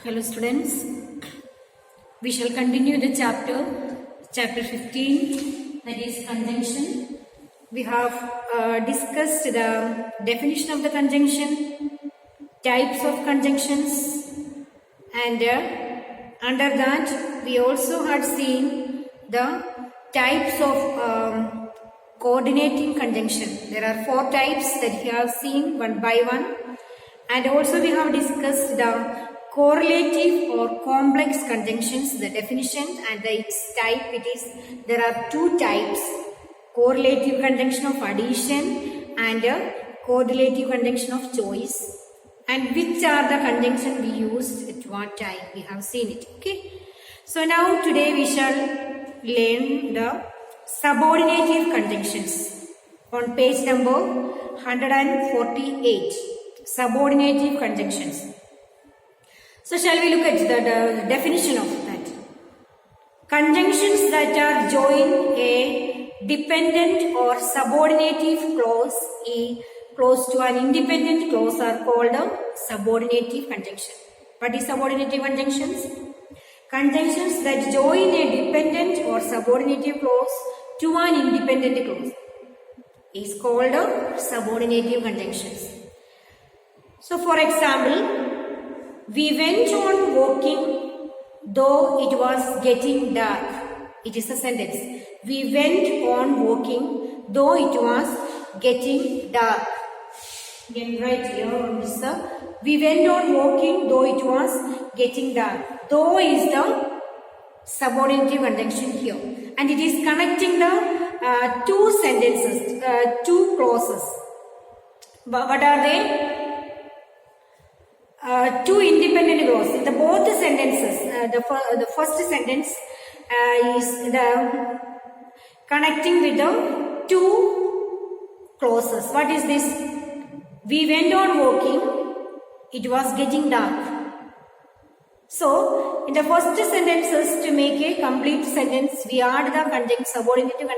Hello students, we shall continue the chapter 15, that is conjunction. We have discussed the definition of the conjunction, types of conjunctions, and under that we also had seen the types of coordinating conjunction. There are 4 types that we have seen one by one, and also we have discussed the correlative or complex conjunctions, the definition and its type. There are 2 types, correlative conjunction of addition and correlative conjunction of choice, and which are the conjunction we used at what time. We have seen it. Okay. So now today we shall learn the subordinative conjunctions on page number 148. Subordinative conjunctions. So shall we look at the definition of that? Conjunctions that are join a dependent or subordinative clause to an independent clause are called a subordinative conjunction. What is subordinative conjunctions? Conjunctions that join a dependent or subordinative clause to an independent clause is called a subordinative conjunctions. So for example, we went on walking though it was getting dark. It is a sentence. We went on walking though it was getting dark. Again, right here on this. We went on walking though it was getting dark. Though is the subordinative conjunction here, and it is connecting the 2 sentences, 2 clauses. What are they? 2 independent clauses. The both sentences, the first sentence is the connecting with the 2 clauses. What is this? We went on walking, it was getting dark. So in the first sentences, to make a complete sentence, we add the subordinative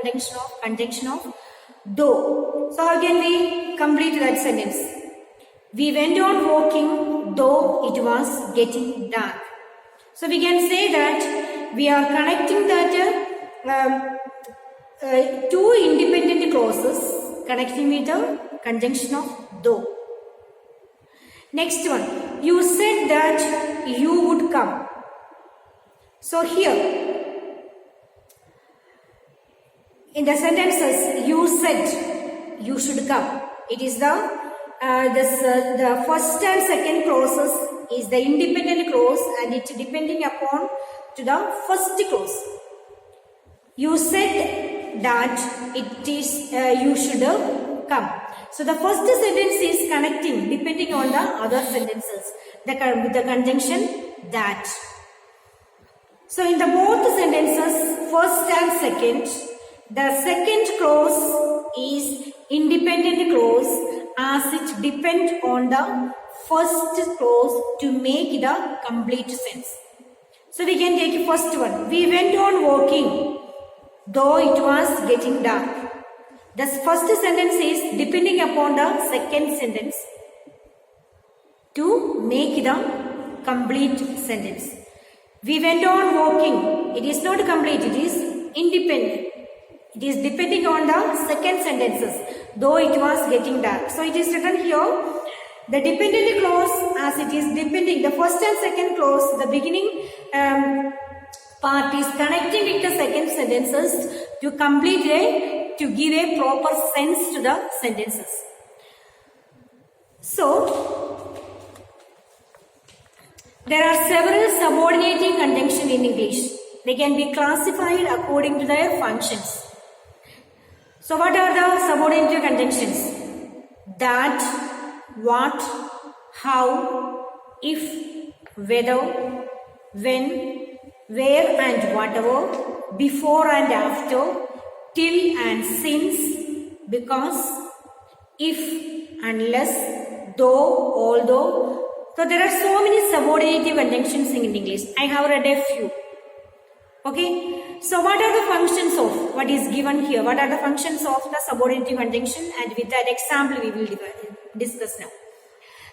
conjunction of though. So how can we complete that sentence? We went on walking though it was getting dark. So we can say that we are connecting that 2 independent clauses, connecting with the conjunction of though. Next one, you said that you would come. So here, in the sentences, you said you should come. It is the first and second clauses is the independent clause, and it depending upon to the first clause. You said that it is you should come. So the first sentence is connecting depending on the other sentences with the conjunction that. So in the both sentences, first and second, the second clause is independent clause, as it depends on the first clause to make the complete sense. So we can take the first one. We went on walking though it was getting dark. The first sentence is depending upon the second sentence to make the complete sentence. We went on walking. It is not complete. It is independent. It is depending on the second sentences, though it was getting dark. So it is written here, the dependent clause, as it is depending, the first and second clause, the beginning part is connecting with the second sentences to to give a proper sense to the sentences. So, there are several subordinating conjunctions in English. They can be classified according to their functions. So what are the subordinative conjunctions? That, what, how, if, whether, when, where and whatever, before and after, till and since, because, if, unless, though, although. So there are so many subordinative conjunctions in English. I have read a few. Okay. So what are the functions of what is given here? What are the functions of the subordinative conjunction? And with that example we will discuss now.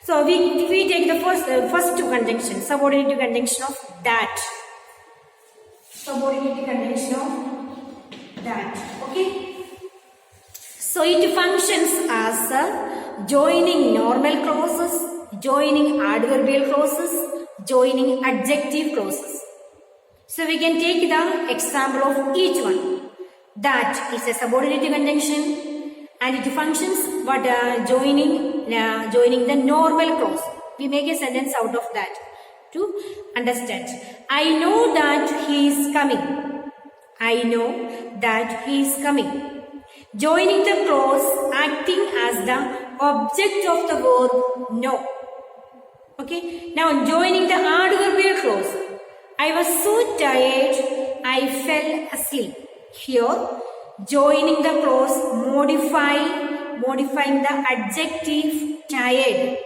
So we take the first two conjunctions, subordinative conjunction of that. Subordinative conjunction of that. Okay. So it functions as joining normal clauses, joining adverbial clauses, joining adjective clauses. So we can take the example of each one. That is a subordinative conjunction and it functions but joining the normal clause. We make a sentence out of that to understand. I know that he is coming. I know that he is coming. Joining the clause acting as the object of the verb no. Okay. Now joining the adverbial clause. I was so tired, I fell asleep. Here, joining the clause modifying the adjective tired.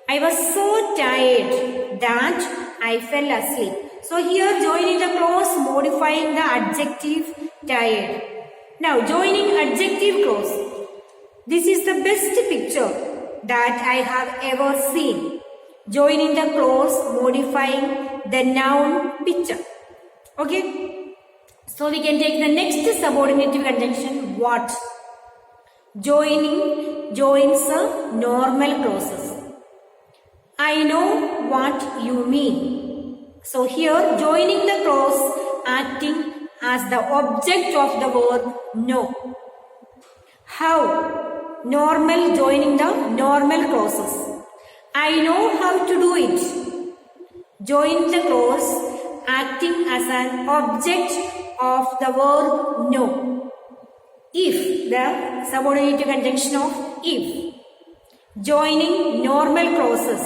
I was so tired that I fell asleep. So here joining the clause modifying the adjective tired. Now joining adjective clause. This is the best picture that I have ever seen. Joining the clause modifying the noun picture. Okay. So we can take the next subordinative conjunction what. Joins normal clauses. I know what you mean. So here joining the clause acting as the object of the verb no. How? Normal joining the normal clauses. I know how to do it. Join the clause acting as an object of the verb no. If, the subordinative conjunction of if. Joining normal clauses.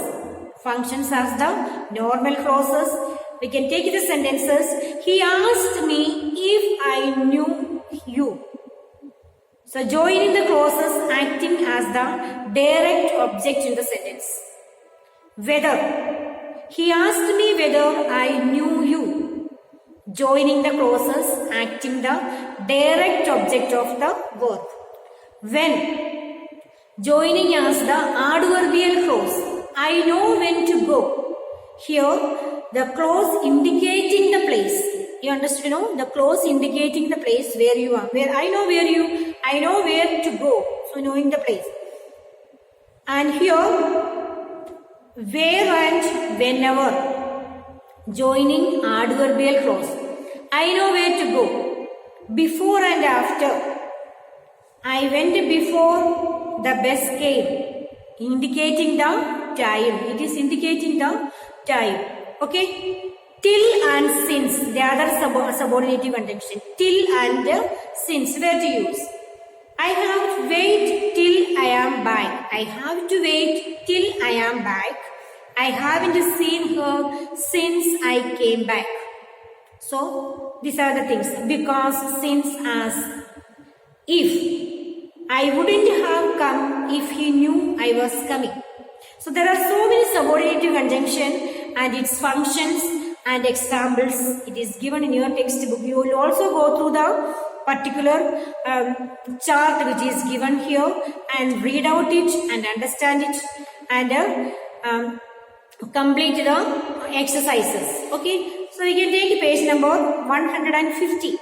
Functions as the normal clauses. We can take the sentences. He asked me if I knew you. So joining the clauses acting as the direct object in the sentence. Whether. He asked me whether I knew you. Joining the clauses acting the direct object of the verb. When. Joining as the adverbial clause. I know when to go. Here the clause indicating the place. You understand? No? The clause indicating the place where you are. I know where to go. So knowing the place. And here where and whenever. Joining adverbial clause. I know where to go. Before and after. I went before the bus came. Indicating the time. It is indicating the time. Okay. Till and since. The other subordinative conjunction. Till and since. Where to use? I have to wait till I am back. I have to wait till I am back. I haven't seen her since I came back. So, these are the things. Because, since, as. If. I wouldn't have come if he knew I was coming. So, there are so many subordinative conjunction and its functions and examples. It is given in your textbook. You will also go through the particular chart which is given here and read out it and understand it and complete the exercises. Okay. So, we can take page number 150.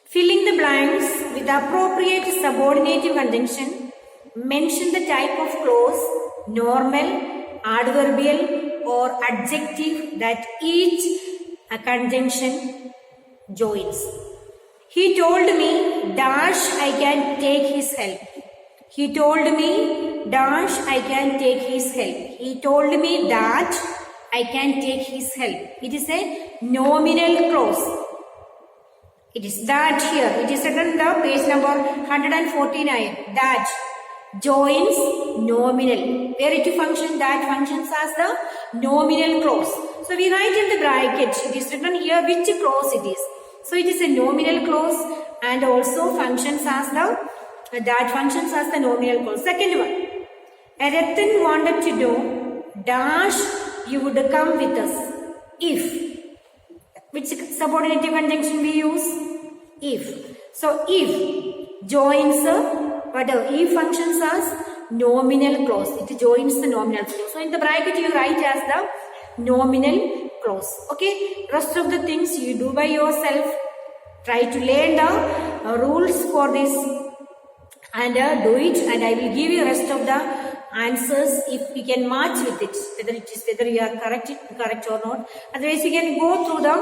Filling the blanks with the appropriate subordinative conjunction. Mention the type of clause, normal, adverbial or adjective that each conjunction joins. He told me dash I can take his help. He told me dash I can take his help. He told me that I can take his help. It is a nominal clause. It is that here. It is written in the page number 149. That joins nominal. Where it functions? That functions as the nominal clause. So we write in the bracket. It is written here which clause it is. So it is a nominal clause and also functions as that functions as the nominal clause. Second one. Erathan wanted to know dash you would come with us if. Which subordinative conjunction we use? If. So if joins whatever. If functions as nominal clause. It joins the nominal clause. So in the bracket you write as the nominal clause. Okay. Rest of the things you do by yourself. Try to learn the rules for this and do it, and I will give you rest of the answers if you can match with it, whether you are correct or not. Otherwise you can go through the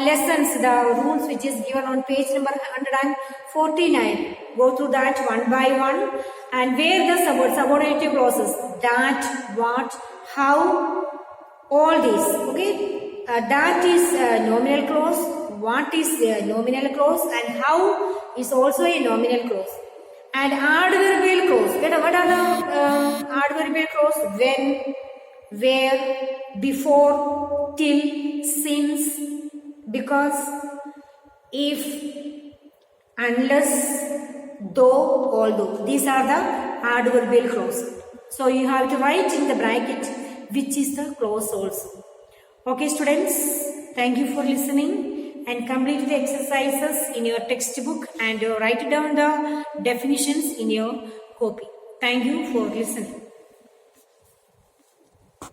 lessons, the rules which is given on page number 149. Go through that one by one, and where the subordinative clauses, that, what, how, all these. Okay, that is nominal clause, what is a nominal clause, and how is also a nominal clause. And adverbial clause. What are the adverbial clause? When, where, before, till, since, because, if, unless, though, although. These are the adverbial clause. So you have to write in the bracket which is the clause also. Okay students, thank you for listening. And complete the exercises in your textbook and write down the definitions in your copy. Thank you for listening.